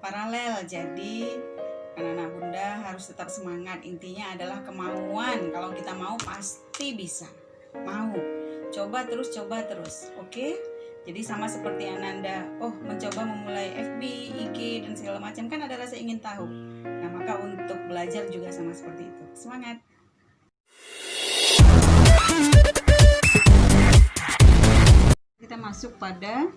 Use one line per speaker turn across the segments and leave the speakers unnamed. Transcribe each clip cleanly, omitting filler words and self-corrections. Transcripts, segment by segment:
paralel. Jadi anak-anak bunda harus tetap semangat. Intinya adalah kemauan. Kalau kita mau pasti bisa. Mau. Coba terus. Oke? Jadi sama seperti Ananda, mencoba memulai FB, IG dan segala macam, kan ada rasa ingin tahu. Nah, maka untuk belajar juga sama seperti itu. Semangat. Kita masuk pada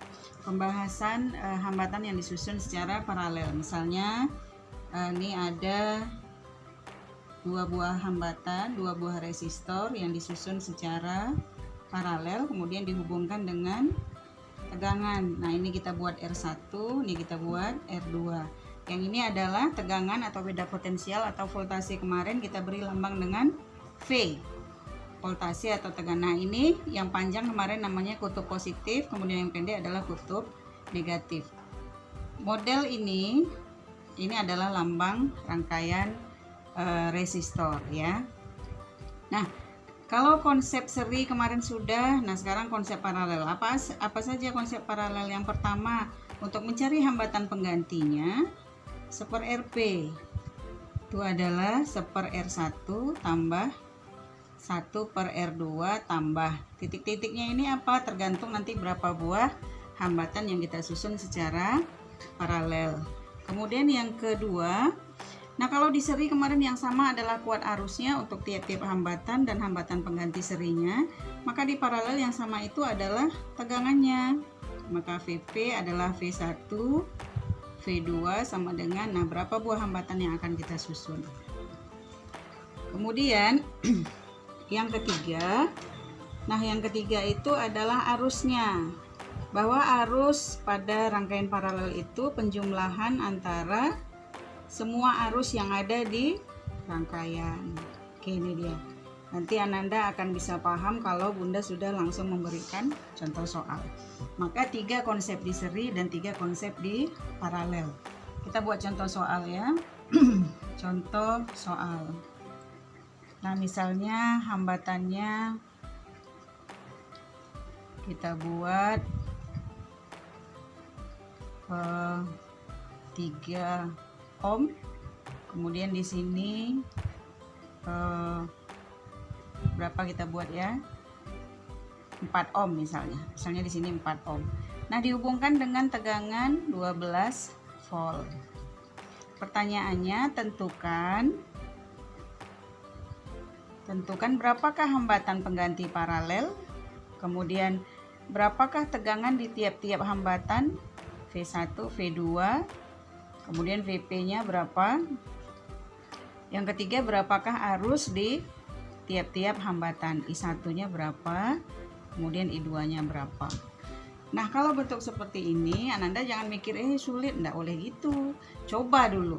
pembahasan hambatan yang disusun secara paralel. Misalnya ini ada dua buah hambatan, dua buah resistor yang disusun secara paralel, kemudian dihubungkan dengan tegangan. Nah, ini kita buat R1, ini kita buat R2. Yang ini adalah tegangan atau beda potensial atau voltase. Kemarin kita beri lambang dengan V, voltase atau tegangan. Nah, ini yang panjang kemarin namanya kutub positif, kemudian yang pendek adalah kutub negatif. Model ini adalah lambang rangkaian resistor ya. Nah, kalau konsep seri kemarin sudah, nah sekarang konsep paralel. Apa saja konsep paralel? Yang pertama, untuk mencari hambatan penggantinya, 1/Rp itu adalah 1/R1 tambah 1/R2 tambah titik-titiknya ini apa? Tergantung nanti berapa buah hambatan yang kita susun secara paralel. Kemudian yang kedua, nah kalau di seri kemarin yang sama adalah kuat arusnya untuk tiap-tiap hambatan dan hambatan pengganti serinya, maka di paralel yang sama itu adalah tegangannya. Maka VP adalah V1, V2 sama dengan, nah berapa buah hambatan yang akan kita susun. Kemudian yang ketiga, itu adalah arusnya. Bahwa arus pada rangkaian paralel itu penjumlahan antara semua arus yang ada di rangkaian. Oke, ini dia. Nanti Ananda akan bisa paham kalau Bunda sudah langsung memberikan contoh soal. Maka 3 konsep di seri dan 3 konsep di paralel. Kita buat contoh soal ya. Contoh soal. Nah, misalnya hambatannya kita buat 3 ohm, kemudian di sini berapa kita buat ya, 4 ohm misalnya di sini 4 ohm. Nah, dihubungkan dengan tegangan 12 volt. Pertanyaannya, tentukan berapakah hambatan pengganti paralel, kemudian berapakah tegangan di tiap-tiap hambatan, V1, V2, kemudian VP-nya berapa. Yang ketiga, berapakah arus di tiap-tiap hambatan, I1-nya berapa, kemudian I2-nya berapa. Nah, kalau bentuk seperti ini, Ananda jangan mikir sulit, enggak boleh gitu. Coba dulu.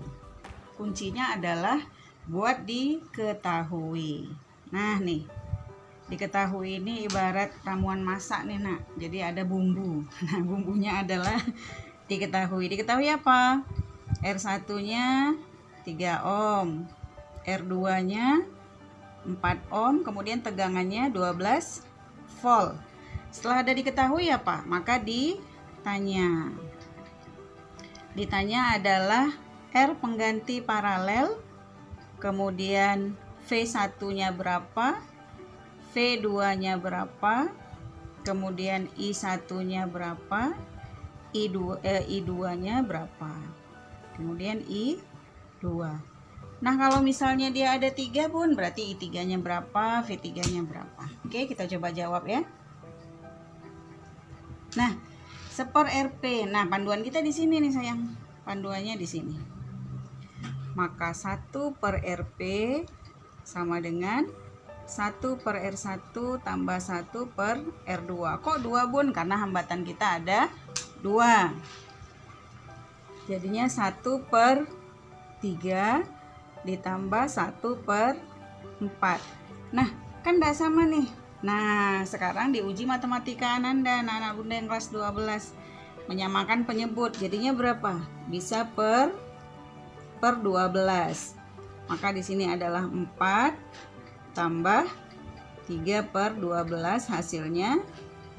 Kuncinya adalah buat diketahui. Nah, nih. Diketahui ini ibarat ramuan masak nih, Nak. Jadi ada bumbu. Nah, bumbunya adalah diketahui. Diketahui apa? R1-nya 3 ohm, R2-nya 4 ohm, kemudian tegangannya 12 volt. Setelah ada diketahui apa? Maka ditanya. Ditanya adalah R pengganti paralel, kemudian V1-nya berapa, V2-nya berapa, kemudian I1-nya berapa, I2-nya berapa, kemudian I2. Nah, kalau misalnya dia ada 3 Bun, berarti I3-nya berapa, V3-nya berapa. Oke, kita coba jawab ya. Nah, 1/Rp. Nah, panduan kita di sini nih sayang. Panduannya di sini. Maka 1/Rp sama dengan 1/R1 tambah 1/R2. Kok 2 Bun? Karena hambatan kita ada 2. Jadinya 1/3 ditambah 1/4. Nah, kan tidak sama nih. Nah, sekarang diuji matematika Ananda, anak-anak Bunda yang kelas 12. Menyamakan penyebut, jadinya berapa? Bisa per 12. Maka di sini adalah 4 tambah 3/12, hasilnya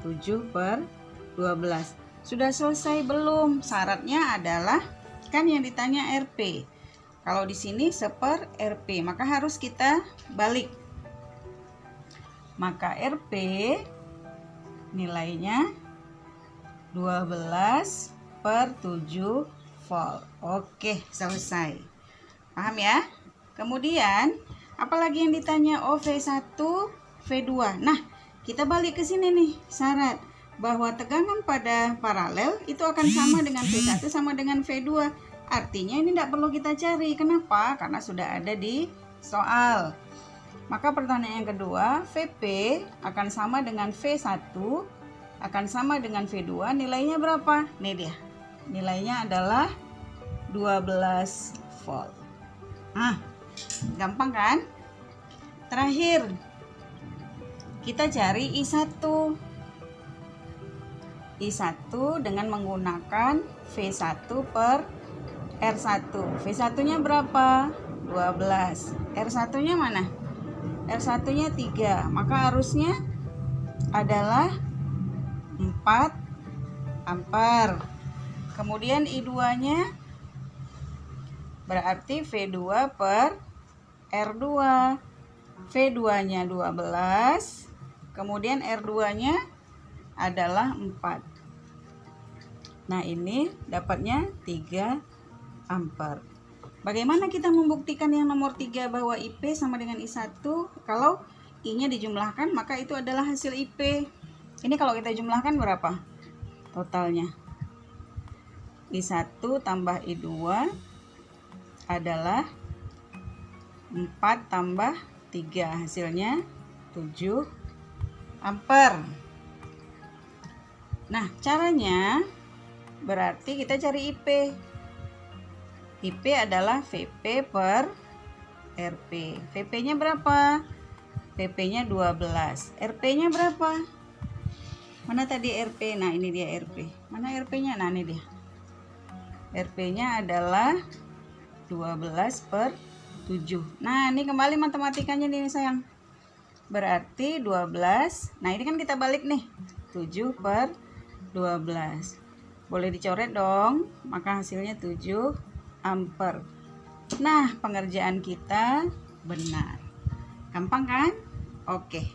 7/12. Sudah selesai belum? Syaratnya adalah Kan yang ditanya Rp. Kalau di sini 1/, Rp, maka harus kita balik. Maka Rp nilainya 12/7 volt. Oke, selesai. Paham ya? Kemudian, apalagi yang ditanya V1, V2. Nah, kita balik ke sini nih, syarat bahwa tegangan pada paralel itu akan sama dengan V1 sama dengan V2. Artinya ini tidak perlu kita cari. Kenapa? Karena sudah ada di soal. Maka pertanyaan yang kedua, Vp akan sama dengan V1 akan sama dengan V2. Nilainya berapa? Nih dia. Nilainya adalah 12 volt. Gampang kan? Terakhir, kita cari I1. I1 dengan menggunakan V1/R1. V1-nya berapa? 12. R1-nya mana? R1-nya 3. Maka arusnya adalah 4 ampere. Kemudian I2-nya berarti V2/R2. V2-nya 12. Kemudian R2-nya adalah 4. Nah, ini dapatnya 3 ampere. Bagaimana kita membuktikan yang nomor 3 bahwa IP sama dengan I1? Kalau I-nya dijumlahkan, maka itu adalah hasil IP. Ini kalau kita jumlahkan berapa? Totalnya. I1 tambah I2 adalah 4 tambah 3. Hasilnya 7 ampere. Nah, caranya berarti kita cari IP. IP adalah Vp/Rp. Vp-nya berapa? Vp-nya 12. Rp-nya berapa? Mana tadi Rp? Nah, ini dia Rp. Mana Rp-nya? Nah, ini dia. Rp-nya adalah 12/7. Nah, ini kembali matematikanya nih sayang. Berarti 12. Nah, ini kan kita balik nih. 7/12. Boleh dicoret dong. Maka hasilnya 7 ampere. Nah, pengerjaan kita benar. Gampang kan? Oke.